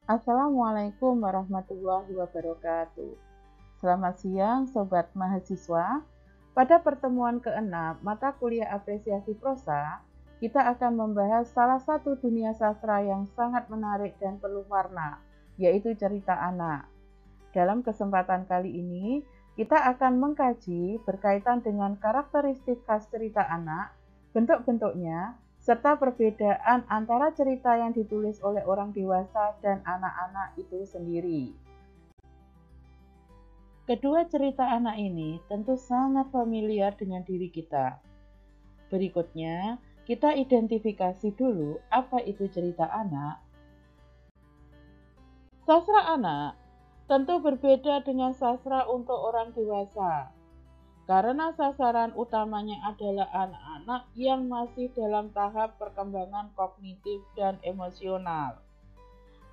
Assalamualaikum warahmatullahi wabarakatuh. Selamat siang Sobat Mahasiswa. Pada pertemuan ke-6 mata kuliah apresiasi prosa, kita akan membahas salah satu dunia sastra yang sangat menarik dan penuh warna, yaitu cerita anak. Dalam kesempatan kali ini, kita akan mengkaji berkaitan dengan karakteristik khas cerita anak, bentuk-bentuknya, serta perbedaan antara cerita yang ditulis oleh orang dewasa dan anak-anak itu sendiri. Kedua cerita anak ini tentu sangat familiar dengan diri kita. Berikutnya, kita identifikasi dulu apa itu cerita anak. Sastra anak tentu berbeda dengan sastra untuk orang dewasa, karena sasaran utamanya adalah anak-anak yang masih dalam tahap perkembangan kognitif dan emosional.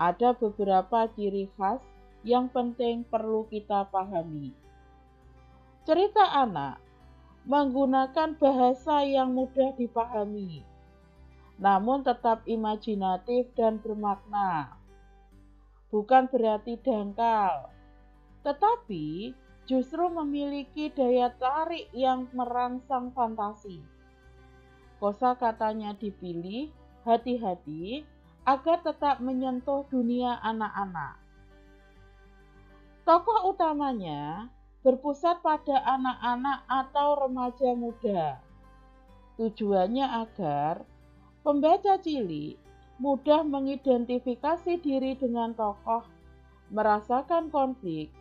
Ada beberapa ciri khas yang penting perlu kita pahami. Cerita anak menggunakan bahasa yang mudah dipahami, namun tetap imajinatif dan bermakna. Bukan berarti dangkal, tetapi justru memiliki daya tarik yang merangsang fantasi. Kosakatanya dipilih hati-hati agar tetap menyentuh dunia anak-anak. Tokoh utamanya berpusat pada anak-anak atau remaja muda. Tujuannya agar pembaca cilik mudah mengidentifikasi diri dengan tokoh, merasakan konflik,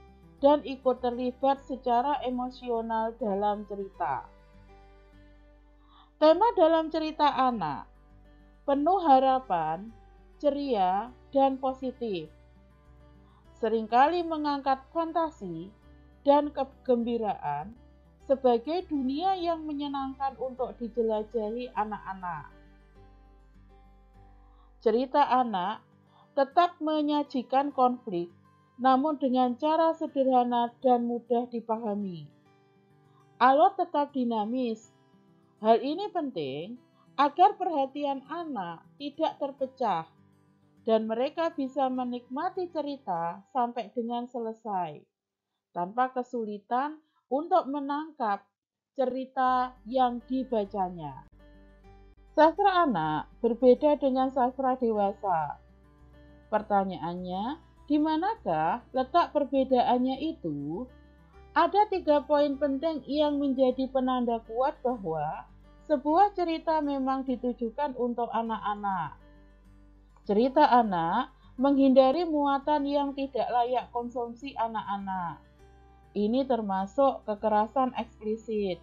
dan ikut terlibat secara emosional dalam cerita. Tema dalam cerita anak penuh harapan, ceria, dan positif. Seringkali mengangkat fantasi dan kegembiraan sebagai dunia yang menyenangkan untuk dijelajahi anak-anak. Cerita anak tetap menyajikan konflik, namun dengan cara sederhana dan mudah dipahami. Alur tetap dinamis. Hal ini penting agar perhatian anak tidak terpecah dan mereka bisa menikmati cerita sampai dengan selesai, tanpa kesulitan untuk menangkap cerita yang dibacanya. Sastra anak berbeda dengan sastra dewasa. Pertanyaannya, di manakah letak perbedaannya itu? Ada 3 poin penting yang menjadi penanda kuat bahwa sebuah cerita memang ditujukan untuk anak-anak. Cerita anak menghindari muatan yang tidak layak konsumsi anak-anak. Ini termasuk kekerasan eksplisit,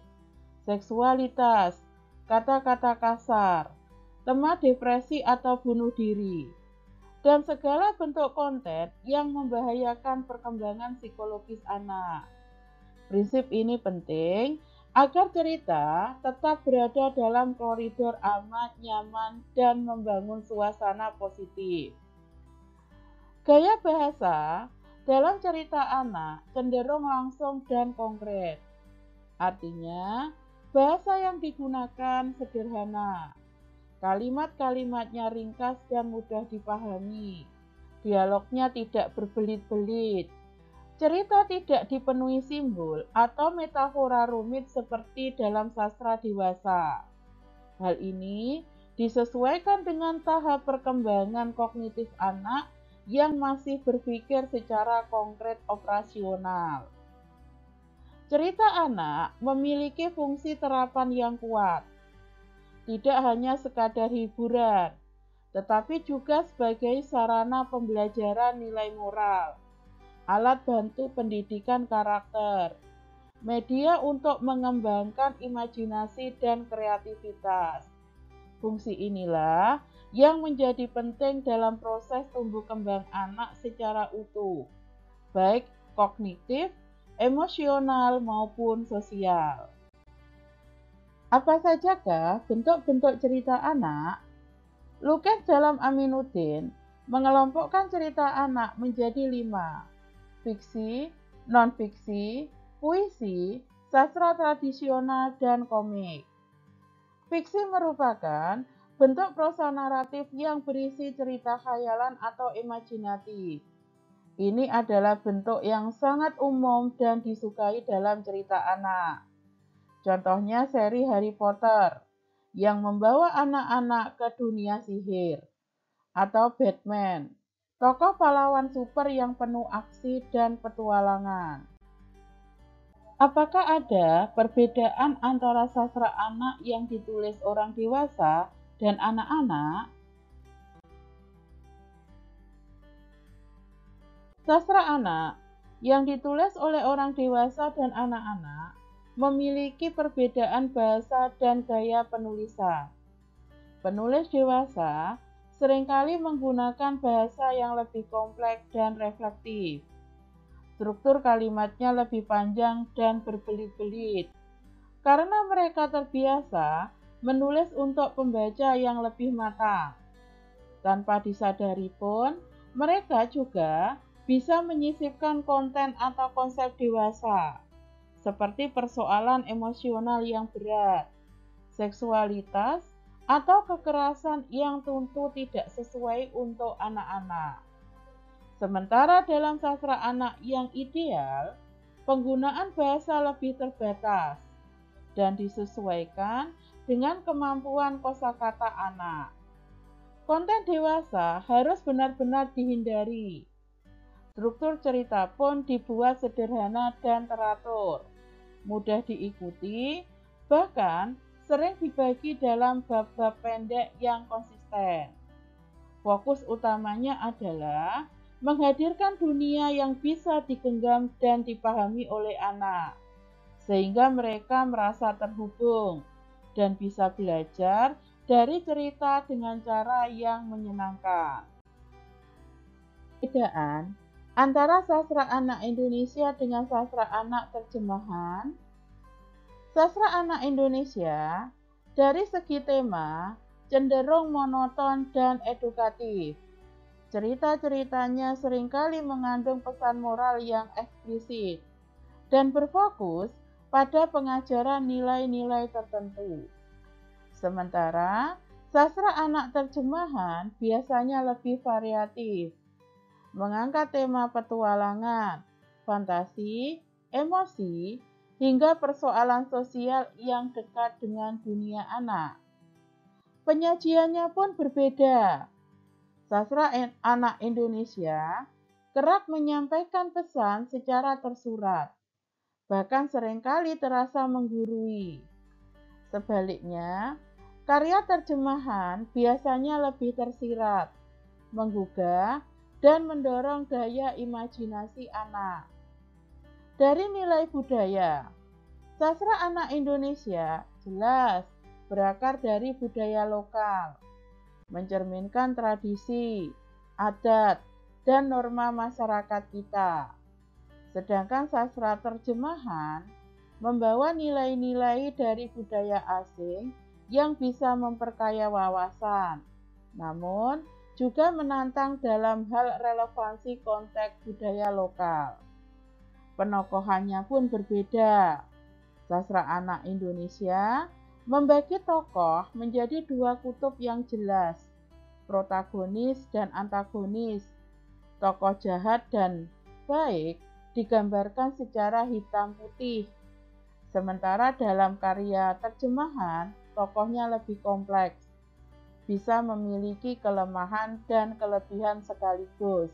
seksualitas, kata-kata kasar, tema depresi atau bunuh diri, dan segala bentuk konten yang membahayakan perkembangan psikologis anak. Prinsip ini penting agar cerita tetap berada dalam koridor aman, nyaman, dan membangun suasana positif. Gaya bahasa dalam cerita anak cenderung langsung dan konkret. Artinya, bahasa yang digunakan sederhana, kalimat-kalimatnya ringkas dan mudah dipahami, dialognya tidak berbelit-belit, cerita tidak dipenuhi simbol atau metafora rumit seperti dalam sastra dewasa. Hal ini disesuaikan dengan tahap perkembangan kognitif anak yang masih berpikir secara konkret operasional. Cerita anak memiliki fungsi terapan yang kuat, tidak hanya sekadar hiburan, tetapi juga sebagai sarana pembelajaran nilai moral, alat bantu pendidikan karakter, media untuk mengembangkan imajinasi dan kreativitas. Fungsi inilah yang menjadi penting dalam proses tumbuh kembang anak secara utuh, baik kognitif, emosional maupun sosial. Apa sajakah bentuk-bentuk cerita anak? Lukis Dalam Aminuddin mengelompokkan cerita anak menjadi 5: fiksi, non-fiksi, puisi, sastra tradisional, dan komik. Fiksi merupakan bentuk prosa naratif yang berisi cerita khayalan atau imajinatif. Ini adalah bentuk yang sangat umum dan disukai dalam cerita anak. Contohnya seri Harry Potter yang membawa anak-anak ke dunia sihir, atau Batman, tokoh pahlawan super yang penuh aksi dan petualangan. Apakah ada perbedaan antara sastra anak yang ditulis orang dewasa dan anak-anak? Sastra anak yang ditulis oleh orang dewasa dan anak-anak memiliki perbedaan bahasa dan gaya penulisan. Penulis dewasa seringkali menggunakan bahasa yang lebih kompleks dan reflektif. Struktur kalimatnya lebih panjang dan berbelit-belit, karena mereka terbiasa menulis untuk pembaca yang lebih matang. Tanpa disadari pun, mereka juga bisa menyisipkan konten atau konsep dewasa, seperti persoalan emosional yang berat, seksualitas, atau kekerasan yang tentu tidak sesuai untuk anak-anak. Sementara dalam sastra anak yang ideal, penggunaan bahasa lebih terbatas dan disesuaikan dengan kemampuan kosakata anak. Konten dewasa harus benar-benar dihindari. Struktur cerita pun dibuat sederhana dan teratur, mudah diikuti, bahkan sering dibagi dalam bab-bab pendek yang konsisten. Fokus utamanya adalah menghadirkan dunia yang bisa digenggam dan dipahami oleh anak, sehingga mereka merasa terhubung dan bisa belajar dari cerita dengan cara yang menyenangkan. Perbedaan antara sastra anak Indonesia dengan sastra anak terjemahan. Sastra anak Indonesia dari segi tema cenderung monoton dan edukatif. Cerita-ceritanya seringkali mengandung pesan moral yang eksplisit dan berfokus pada pengajaran nilai-nilai tertentu. Sementara sastra anak terjemahan biasanya lebih variatif, mengangkat tema petualangan, fantasi, emosi, hingga persoalan sosial yang dekat dengan dunia anak. Penyajiannya pun berbeda. Sastra anak Indonesia kerap menyampaikan pesan secara tersurat, bahkan seringkali terasa menggurui. Sebaliknya, karya terjemahan biasanya lebih tersirat, menggugah, dan mendorong daya imajinasi anak. Dari nilai budaya, sastra anak Indonesia jelas berakar dari budaya lokal, mencerminkan tradisi, adat, dan norma masyarakat kita. Sedangkan sastra terjemahan membawa nilai-nilai dari budaya asing yang bisa memperkaya wawasan, namun juga menantang dalam hal relevansi konteks budaya lokal. Penokohannya pun berbeda. Sastra anak Indonesia membagi tokoh menjadi dua kutub yang jelas, protagonis dan antagonis. Tokoh jahat dan baik digambarkan secara hitam putih. Sementara dalam karya terjemahan, tokohnya lebih kompleks, bisa memiliki kelemahan dan kelebihan sekaligus,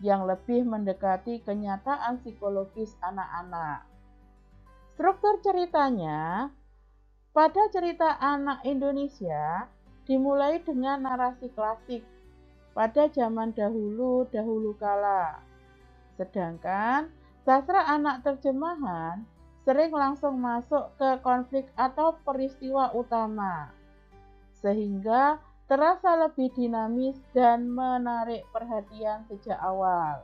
yang lebih mendekati kenyataan psikologis anak-anak. Struktur ceritanya, pada cerita anak Indonesia dimulai dengan narasi klasik pada zaman dahulu kala. Sedangkan sastra anak terjemahan sering langsung masuk ke konflik atau peristiwa utama, sehingga terasa lebih dinamis dan menarik perhatian sejak awal.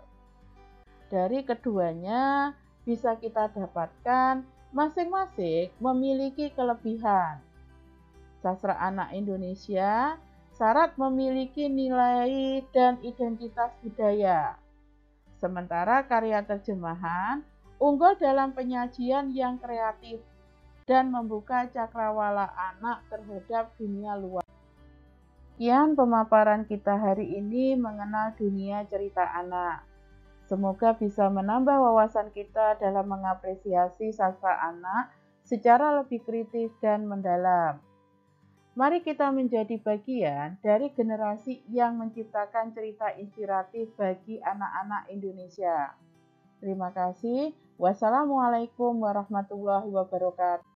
Dari keduanya bisa kita dapatkan masing-masing memiliki kelebihan. Sastra anak Indonesia syarat memiliki nilai dan identitas budaya. Sementara karya terjemahan unggul dalam penyajian yang kreatif dan membuka cakrawala anak terhadap dunia luar. Sekian pemaparan kita hari ini mengenal dunia cerita anak. Semoga bisa menambah wawasan kita dalam mengapresiasi sastra anak secara lebih kritis dan mendalam. Mari kita menjadi bagian dari generasi yang menciptakan cerita inspiratif bagi anak-anak Indonesia. Terima kasih. Wassalamualaikum warahmatullahi wabarakatuh.